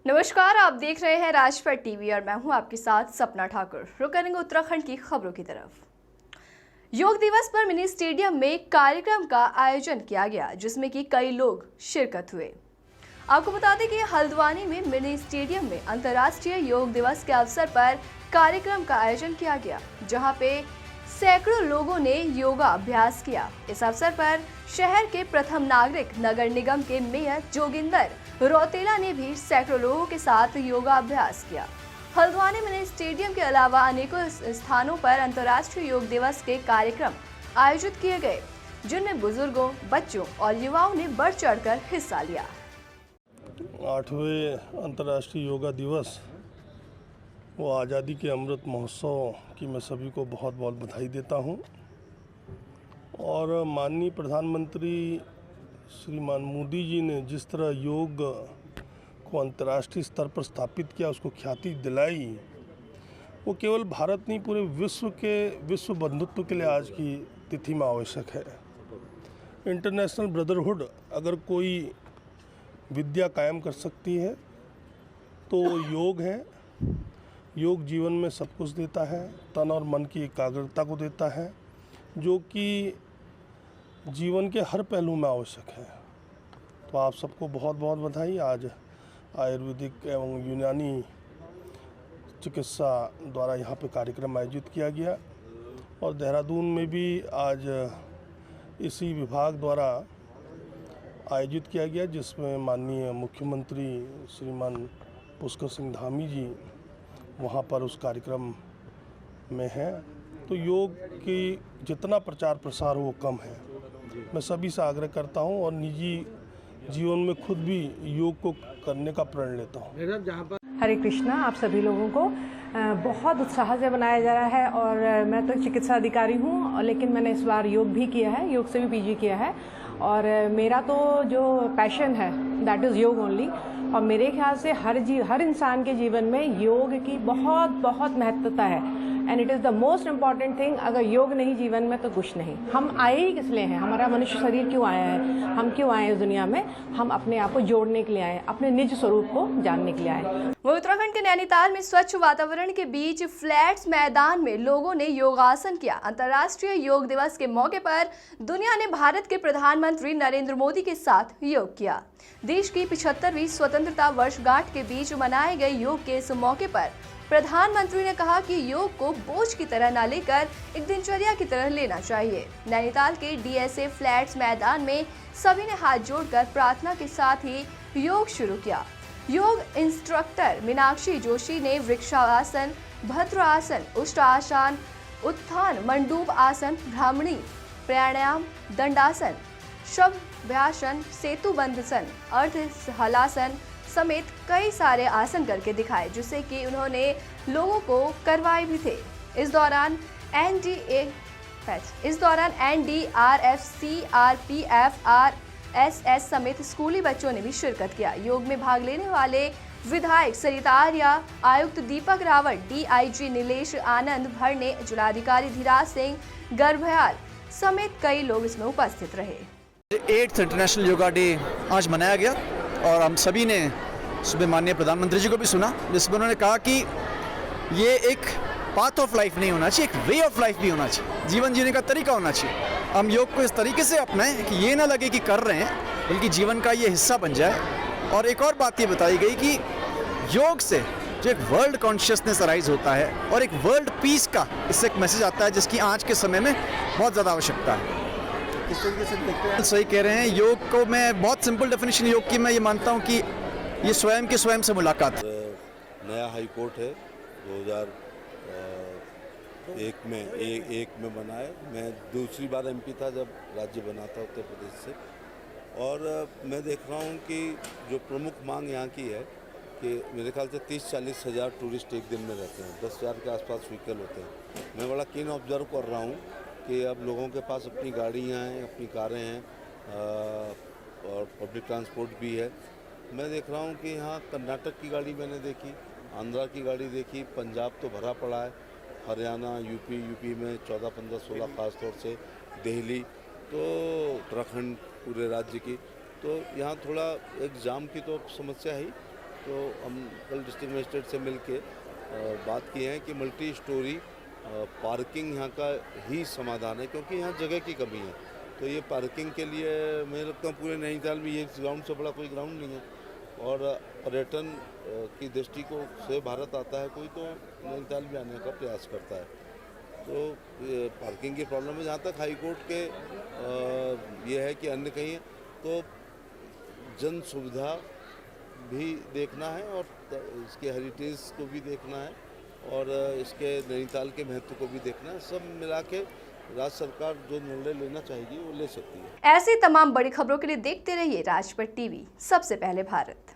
नमस्कार, आप देख रहे हैं राजपथ टीवी और मैं हूं आपके साथ सपना ठाकुर। रुक करेंगे उत्तराखंड की खबरों की तरफ। योग दिवस पर मिनी स्टेडियम में कार्यक्रम का आयोजन किया गया, जिसमें कि कई लोग शिरकत हुए। आपको बता दें कि हल्द्वानी में मिनी स्टेडियम में अंतर्राष्ट्रीय योग दिवस के अवसर पर कार्यक्रम का आयोजन किया गया, जहां पे सैकड़ों लोगों ने योगा अभ्यास किया। इस अवसर पर शहर के प्रथम नागरिक नगर निगम के मेयर जोगिंदर रौतेला ने भी सैकड़ों लोगों के साथ योगा अभ्यास किया। हल्द्वानी मिनी स्टेडियम के अलावा अनेकों स्थानों पर अंतर्राष्ट्रीय योग दिवस के कार्यक्रम आयोजित किए गए, जिनमें बुजुर्गों, बच्चों और युवाओं ने बढ़ चढ़कर हिस्सा लिया। 8वें अंतर्राष्ट्रीय योगा दिवस वो आज़ादी के अमृत महोत्सव की मैं सभी को बहुत बहुत बधाई देता हूँ। और माननीय प्रधानमंत्री श्रीमान मोदी जी ने जिस तरह योग को अंतर्राष्ट्रीय स्तर पर स्थापित किया, उसको ख्याति दिलाई, वो केवल भारत नहीं पूरे विश्व बंधुत्व के लिए आज की तिथि में आवश्यक है। इंटरनेशनल ब्रदरहुड अगर कोई विद्या कायम कर सकती है तो योग है। योग जीवन में सब कुछ देता है, तन और मन की एकाग्रता को देता है, जो कि जीवन के हर पहलू में आवश्यक है। तो आप सबको बहुत बहुत बधाई। आज आयुर्वेदिक एवं यूनानी चिकित्सा द्वारा यहाँ पे कार्यक्रम आयोजित किया गया और देहरादून में भी आज इसी विभाग द्वारा आयोजित किया गया, जिसमें माननीय मुख्यमंत्री श्रीमान पुष्कर सिंह धामी जी वहाँ पर उस कार्यक्रम में हैं। तो योग की जितना प्रचार प्रसार हो वो कम है। मैं सभी से आग्रह करता हूँ और निजी जीवन में खुद भी योग को करने का प्रण लेता हूँ। हरे कृष्णा। आप सभी लोगों को बहुत उत्साह से मनाया जा रहा है और मैं तो चिकित्सा अधिकारी हूँ, लेकिन मैंने इस बार योग भी किया है, योग से भी पीजी किया है और मेरा तो जो पैशन है दैट इज़ योग ओनली। और मेरे ख्याल से हर इंसान के जीवन में योग की बहुत बहुत महत्वता है and it is the most important thing. अगर योग नहीं जीवन में तो कुछ नहीं। हम आए ही किस लिए हैं? हमारा मनुष्य शरीर क्यों आया है? हम क्यों आए इस दुनिया में? हम अपने आप को जोड़ने के लिए आए, अपने निज स्वरूप को जानने के लिए आए। वहीं उत्तराखंड के नैनीताल में स्वच्छ वातावरण के बीच फ्लैट्स मैदान में लोगों ने योगासन किया। अंतर्राष्ट्रीय योग दिवस के मौके पर दुनिया ने भारत के प्रधानमंत्री नरेंद्र मोदी के साथ योग किया। देश की 75वीं स्वतंत्रता वर्षगांठ के बीच मनाए गए योग के इस मौके पर प्रधानमंत्री ने कहा कि योग को बोझ की तरह न लेकर एक दिनचर्या की तरह लेना चाहिए। नैनीताल के डीएसए फ्लैट्स मैदान में सभी ने हाथ जोड़कर प्रार्थना के साथ ही योग शुरू किया। योग इंस्ट्रक्टर मीनाक्षी जोशी ने वृक्षासन, भद्रासन, उष्टासन, उत्थान, मंडूप आसन, भ्रामरी, प्राणायाम, दंडासन, शवव्यासन, सेतुबंधसन, अर्ध हलासन समेत कई सारे आसन करके दिखाए, जिससे कि उन्होंने लोगों को करवाए भी थे। इस दौरान एनडीआरएफ, सीआरपीएफ, आरएसएस समेत स्कूली बच्चों ने भी शिरकत किया। योग में भाग लेने वाले विधायक सरिता आर्या, आयुक्त दीपक रावत, डीआईजी नीलेश आनंद भरने, जिलाधिकारी धीराज सिंह गर्भयाल समेत कई लोग इसमें उपस्थित रहे। 8th इंटरनेशनल योगा डे आज मनाया गया और हम सभी ने सुबह माननीय प्रधानमंत्री जी को भी सुना, जिसमें उन्होंने कहा कि ये एक पाथ ऑफ लाइफ नहीं होना चाहिए, एक वे ऑफ लाइफ भी होना चाहिए, जीवन जीने का तरीका होना चाहिए। हम योग को इस तरीके से अपनाएं कि ये ना लगे कि कर रहे हैं, बल्कि जीवन का ये हिस्सा बन जाए। और एक और बात ये बताई गई कि योग से जो एक वर्ल्ड कॉन्शियसनेस अराइज होता है और एक वर्ल्ड पीस का इससे एक मैसेज आता है, जिसकी आज के समय में बहुत ज़्यादा आवश्यकता है। किस तरीके से देखते हैं? सही कह रहे हैं। योग को मैं बहुत सिंपल डेफिनेशन योग की मैं ये मानता हूँ कि ये स्वयं के स्वयं से मुलाकात। नया हाई कोर्ट है 2001 में बना है। मैं दूसरी बार एमपी था जब राज्य बना था उत्तर प्रदेश से, और मैं देख रहा हूँ कि जो प्रमुख मांग यहाँ की है कि मेरे ख्याल से 30-40 हज़ार टूरिस्ट एक दिन में रहते हैं, 10,000 के आसपास व्हीकल होते हैं। मैं बड़ा कीन ऑब्जर्व कर रहा हूँ कि अब लोगों के पास अपनी गाड़ियाँ हैं, अपनी कारें हैं और पब्लिक ट्रांसपोर्ट भी है। मैं देख रहा हूँ कि यहाँ कर्नाटक की गाड़ी मैंने देखी, आंध्रा की गाड़ी देखी, पंजाब तो भरा पड़ा है, हरियाणा, यूपी में 14, 15, 16 खास तौर से दिल्ली, तो उत्तराखंड पूरे राज्य की। तो यहाँ थोड़ा एक जाम की तो समस्या है, तो हम कल डिस्ट्रिक्ट मजिस्ट्रेट से मिल के बात किए हैं कि मल्टी स्टोरी पार्किंग यहाँ का ही समाधान है, क्योंकि यहाँ जगह की कमी है। तो ये पार्किंग के लिए मुझे लगता है पूरे नैनीताल में ये ग्राउंड से बड़ा कोई ग्राउंड नहीं है, और पर्यटन की दृष्टि को से भारत आता है कोई तो नैनीताल भी आने का प्रयास करता है। तो ये पार्किंग की प्रॉब्लम है। जहाँ तक हाई कोर्ट के ये है कि अन्य कहीं है, तो जन सुविधा भी देखना है और इसके हेरिटेज को भी देखना है और इसके नैनीताल के महत्व को भी देखना है। सब मिला के राज्य सरकार जो निर्णय लेना चाहेगी वो ले सकती है। ऐसी तमाम बड़ी खबरों के लिए देखते रहिए राजपट टीवी, सबसे पहले भारत।